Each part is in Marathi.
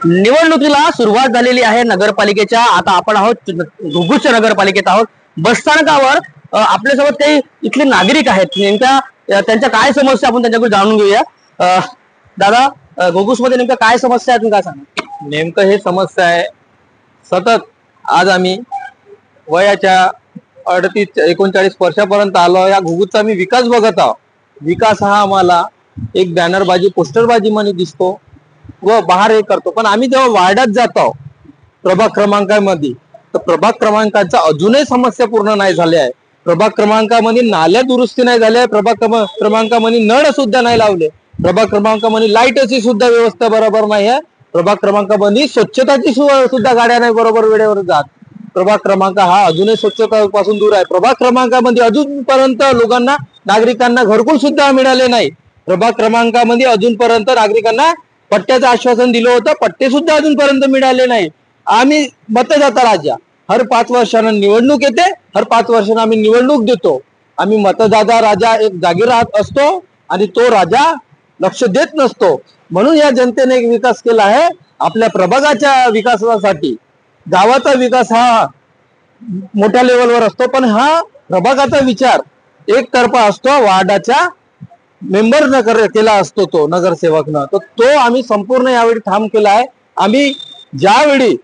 निवडणुकीला सुरुवात झालेली आहे नगरपालिकेच्या। आता आपण आहोत घुगुस नगरपालिकेत आहोत। बसस्थानकावर आपल्यासोबत काही इथले नागरिक आहेत। नेमक्या त्यांच्या काय समस्या आपण त्यांच्याकडून जाणून घेऊया। दादा, घुगुस मध्ये नेमक्या काय समस्या आहे तुम्ही काय सांगा? नेमकं हे समस्या आहे, सतत आज आम्ही वयाच्या 38-39 वर्षापर्यंत आलो। या घुगुसचा आम्ही विकास बघत आहोत। विकास हा आम्हाला एक बॅनरबाजी पोस्टरबाजी मध्ये दिसतो व बाहेर हे करतो, पण आम्ही जेव्हा वार्डात जातो प्रभाग क्रमांकामध्ये, तर प्रभाग क्रमांकाचा अजूनही समस्या पूर्ण नाही झाल्या आहे। प्रभाग क्रमांकामध्ये नाल्या दुरुस्ती नाही झाल्या, प्रभाग क्रमांकामध्ये नळ सुद्धा नाही लावले, प्रभाग क्रमांकामध्ये लाईटची सुद्धा व्यवस्था बरोबर नाही आहे, प्रभाग क्रमांकामध्ये स्वच्छताची सुद्धा गाड्या नाही बरोबर वेळेवर जात। प्रभाग क्रमांक हा अजूनही स्वच्छता पासून दूर आहे। प्रभाग क्रमांकामध्ये अजूनपर्यंत लोकांना नागरिकांना घरकुल सुद्धा मिळाले नाही। प्रभाग क्रमांकामध्ये अजूनपर्यंत नागरिकांना पट्ट्याचं आश्वासन दिलं होतं, पट्टे सुद्धा अजूनपर्यंत मिळाले नाही। आम्ही मतदाता राजा, हर 5 वर्षांना निवडणूक येते, हर 5 वर्षांना आम्ही निवडणूक देतो। आम्ही मतदाता राजा एक जागी राहत असतो आणि तो राजा लक्ष देत नसतो। म्हणून या जनतेने एक विकास केला आहे आपल्या प्रभागाच्या विकासासाठी। गावाचा विकास हा मोठ्या लेवलवर असतो, पण हा प्रभागाचा विचार एकतर्फा असतो, वार्डाच्या मेंबर न केला असतो तो नगरसेवकनं। तर तो आम्ही संपूर्ण यावेळी ठाम केला आहे। आम्ही ज्यावेळी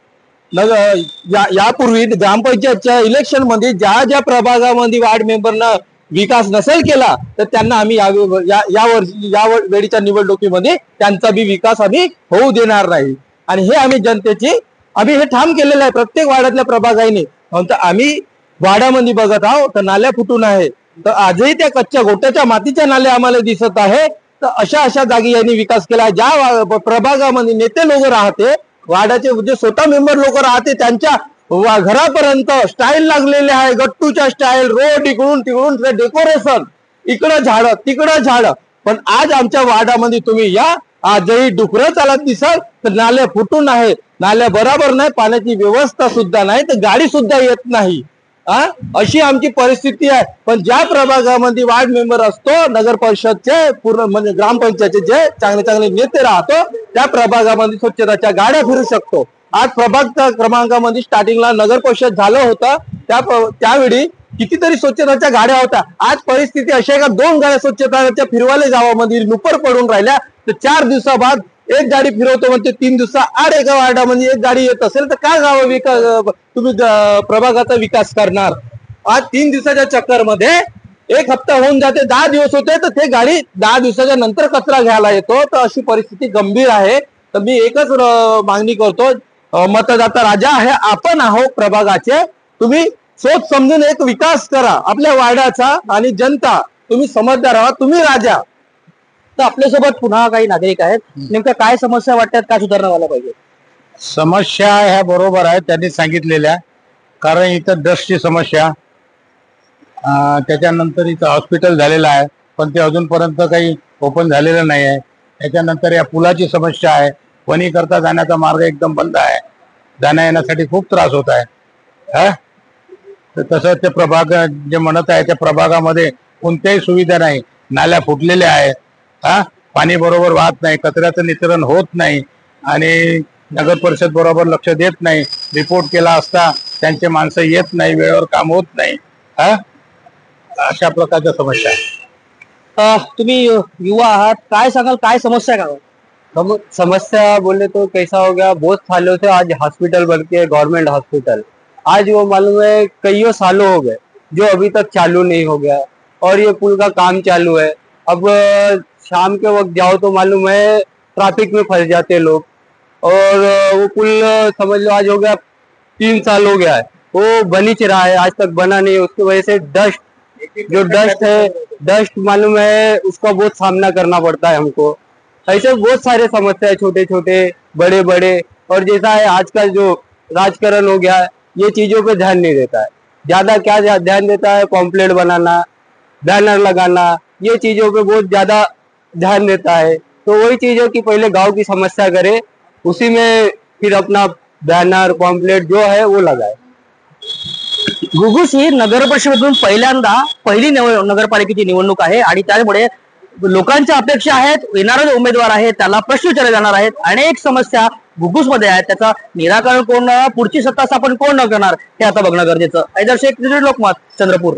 यापूर्वी ग्रामपंचायतच्या इलेक्शन मध्ये ज्या प्रभागामध्ये वार्ड मेंबरनं विकास नसेल केला, तर त्यांना आम्ही या वेळीच्या निवडणुकीमध्ये त्यांचा बी विकास आम्ही होऊ देणार नाही। आणि हे आम्ही जनतेची आम्ही हे ठाम केलेलं आहे प्रत्येक वार्डातल्या प्रभागाने। आम्ही वाड्यामध्ये बघत आहोत तर नाल्या फुटून आहे, तर आजही त्या कच्च्या गोट्याच्या मातीच्या नाल्या आम्हाला दिसत आहे। तर अशा जागी यांनी विकास केला। ज्या प्रभागामध्ये नेते लोक राहते, वार्डाचे जे स्वतः मेंबर लोक राहते, त्यांच्या घरापर्यंत स्टाईल लागलेले आहे, गट्टूच्या स्टाईल, रोड इकडून तिकडून डेकोरेशन, इकडं झाड तिकडं झाड। पण आज आमच्या वार्डामध्ये तुम्ही या, आजही डुकरं चालत दिसाल तर नाल्या फुटून आहे, नाल्या बरोबर नाही, पाण्याची व्यवस्था सुद्धा नाही, तर गाडी सुद्धा येत नाही। अशी आमची परिस्थिती आहे। पण ज्या प्रभागामध्ये वार्ड मेंबर असतो, नगर परिषदचे पूर्ण म्हणजे ग्रामपंचायतचे जे चांगले चांगले नेते राहतो, त्या प्रभागामध्ये स्वच्छताच्या गाड्या फिरू शकतो। आज प्रभाग क्रमांकामध्ये स्टार्टिंगला नगर परिषद झालं होतं, त्यावेळी कितीतरी स्वच्छताच्या गाड्या होत्या। आज परिस्थिती अशी आहे का 2 गाड्या स्वच्छताच्या फिरवाले गावामध्ये नुपर पडून राहिल्या, तर 4 दिवसाबाद एक गाडी फिरवतो म्हणजे 3 दिवसाआड एका वार्डामध्ये एक गाडी येत असेल तर काय गाव विकास तुम्ही प्रभागाचा विकास करणार? आज 3 दिवसाच्या चक्कर मध्ये 1 हप्ता होऊन जाते, 10 दिवस होते, तर ते गाडी 10 दिवसाच्या नंतर कचरा घ्यायला येतो। तर अशी परिस्थिती गंभीर आहे। तर मी एकच मागणी करतो, मतदाता राजा आहे आपण आहोत प्रभागाचे, तुम्ही सोच समजून एक विकास करा आपल्या वार्डाचा। आणि जनता तुम्ही समजदार आहात, तुम्ही राजा। तर आपल्यासोबत पुन्हा काही नागरिक आहेत। नेमक्या काय समस्या वाटतात, काय सुधारणा व्हायला पाहिजे? समस्या ह्या बरोबर आहेत त्यांनी सांगितलेल्या, कारण इथं डस्टची समस्या, त्याच्यानंतर इथं हॉस्पिटल झालेलं आहे पण ते अजूनपर्यंत काही ओपन झालेलं नाही आहे। त्याच्यानंतर या पुलाची समस्या आहे, वणी करता जाण्याचा मार्ग एकदम बंद आहे, जाण्या येण्यासाठी खूप त्रास होत आहे। तर तसं ते प्रभाग जे म्हणत आहे त्या प्रभागामध्ये कोणत्याही सुविधा नाही, नाल्या फुटलेल्या आहेत, पाणी बरोबर वाहत नाही, कचऱ्याचं निचरण होत नाही आणि नगर परिषद बरोबर लक्ष देत नाही। रिपोर्ट केला असता त्यांचे माणसं येत नाही, वेळेवर काम होत नाही। अशा प्रकारच्या समस्या आहे। तुम्ही युवा आहात, काय सांगाल, काय समस्या का? समस्या बोले तो कैसा हो गया, बहुत सालों से आज हॉस्पिटल बन के गवर्नमेंट हॉस्पिटल, आज वो मालूम है कईयों सालों हो गए जो अभी तक चालू नहीं हो गया। और ये पुल का काम चालू है, अब शाम के वक्त जाओ तो मालूम है ट्रैफिक में फंस जाते लोग। और वो पुल समझ लो आज हो गया 3 साल हो गया है, वो बन ही रहा है, आज तक बना नहीं। उसकी वजह से डस्ट मालूम है उसका बहुत सामना करना पड़ता है हमको। ऐसे बहुत सारे समस्या है, छोटे छोटे बड़े बड़े। और जैसा है आजकल जो राजकारण हो गया, ये चीजों पे ध्यान नहीं देता है, ज्यादा क्या ध्यान देता है, पॉम्पलेट बनाना, बैनर लगाना, ये चीजों पे बहुत ज्यादा ध्यान देता है। तो वही चीजों की पहले गांव की समस्या करे, उसी में फिर अपना बैनर पॉम्पलेट जो है वो लगाए। घुगुस ही नगर परिषदेतून पहिली नगरपालिकेची निवडणूक आहे आणि त्यामुळे लोकांच्या अपेक्षा आहेत, येणारा जो उमेदवार आहे त्याला प्रश्न विचारले जाणार आहेत. अनेक समस्या घुगुस मध्ये आहेत, त्याचा निराकरण कोण, पुढची सत्ता स्थापन कोण न करणार हे आता बघणं गरजेचं. हैदर शेख, लोकमत, चंद्रपूर.